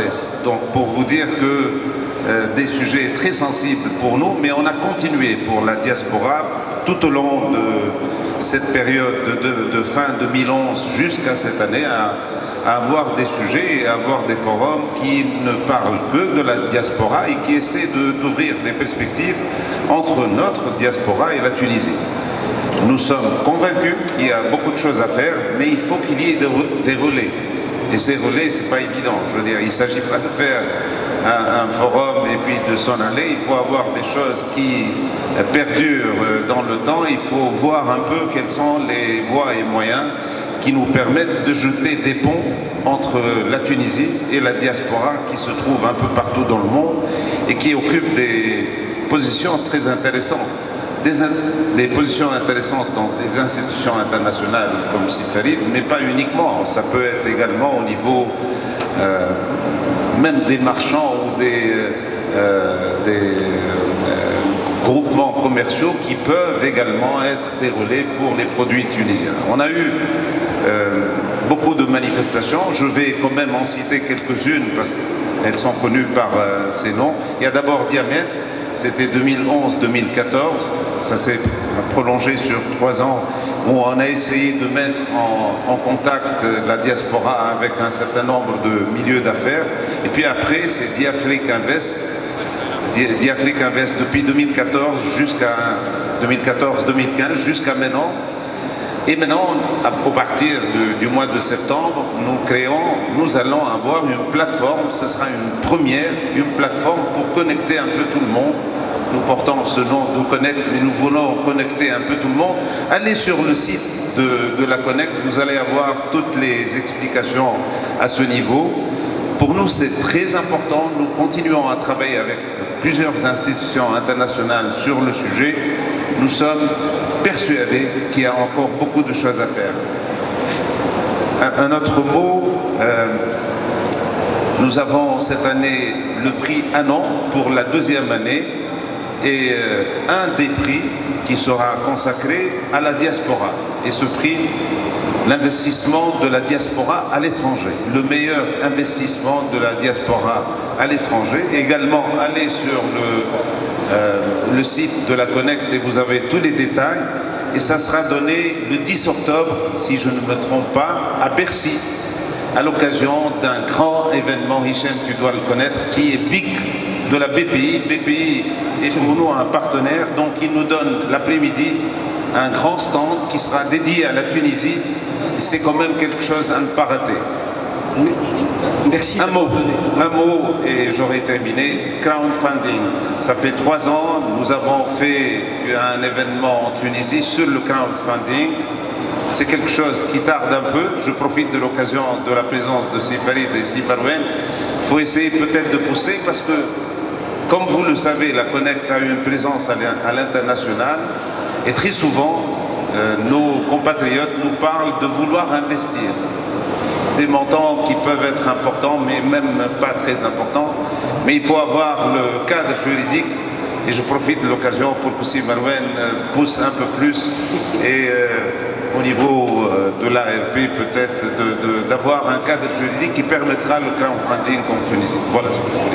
Rodez. Donc pour vous dire que des sujets très sensibles pour nous, mais on a continué pour la diaspora tout au long de cette période de fin 2011 jusqu'à cette année à avoir des sujets et à avoir des forums qui ne parlent que de la diaspora et qui essaient d'ouvrir des perspectives entre notre diaspora et la Tunisie. Nous sommes convaincus qu'il y a beaucoup de choses à faire, mais il faut qu'il y ait des relais. Et ces relais, c'est pas évident. Je veux dire, il ne s'agit pas de faire un forum et puis de s'en aller. Il faut avoir des choses qui perdurent dans le temps. Il faut voir un peu quelles sont les voies et moyens qui nous permettent de jeter des ponts entre la Tunisie et la diaspora qui se trouve un peu partout dans le monde et qui occupe des positions très intéressantes. Des positions intéressantes dans des institutions internationales comme Sifarid, mais pas uniquement. Ça peut être également au niveau même des marchands ou des groupements commerciaux qui peuvent également être des relais pour les produits tunisiens. On a eu beaucoup de manifestations. Je vais quand même en citer quelques-unes parce qu'elles sont connues par ces noms. Il y a d'abord Diamètre. C'était 2011-2014, ça s'est prolongé sur 3 ans, où on a essayé de mettre en contact la diaspora avec un certain nombre de milieux d'affaires. Et puis après, c'est Diafrique Invest depuis 2014 jusqu'à 2014-2015 jusqu'à maintenant. Et maintenant, à partir du mois de septembre, nous allons avoir une plateforme, ce sera une première, une plateforme pour connecter un peu tout le monde. Nous portons ce nom de Connect, mais nous voulons connecter un peu tout le monde. Allez sur le site de la Connect, vous allez avoir toutes les explications à ce niveau. Pour nous, c'est très important. Nous continuons à travailler avec plusieurs institutions internationales sur le sujet. Nous sommes persuadés qu'il y a encore beaucoup de choses à faire. Un autre mot, nous avons cette année le prix Anon pour la 2e année et un des prix qui sera consacré à la diaspora. Et ce prix, l'investissement de la diaspora à l'étranger, le meilleur investissement de la diaspora à l'étranger. Également, allez sur le site de la Connect et vous avez tous les détails. Et ça sera donné le 10 octobre, si je ne me trompe pas, à Bercy, à l'occasion d'un grand événement, Hichem, tu dois le connaître, qui est BIC de la BPI. BPI est pour nous un partenaire, donc il nous donne l'après-midi un grand stand qui sera dédié à la Tunisie. C'est quand même quelque chose à ne pas rater. Merci. Un mot et j'aurai terminé. Crowdfunding. Ça fait 3 ans, nous avons fait un événement en Tunisie sur le crowdfunding. C'est quelque chose qui tarde un peu. Je profite de l'occasion de la présence de Sifarid et Sifarouen. Il faut essayer peut-être de pousser parce que, comme vous le savez, la Connect a eu une présence à l'international et très souvent, nos compatriotes nous parlent de vouloir investir. Des montants qui peuvent être importants, mais même pas très importants. Mais il faut avoir le cadre juridique. Et je profite de l'occasion pour que Sifarouen pousse un peu plus. Et au niveau de l'ARP, peut-être d'avoir un cadre juridique qui permettra le crowdfunding en Tunisie. Voilà ce que je voulais dire.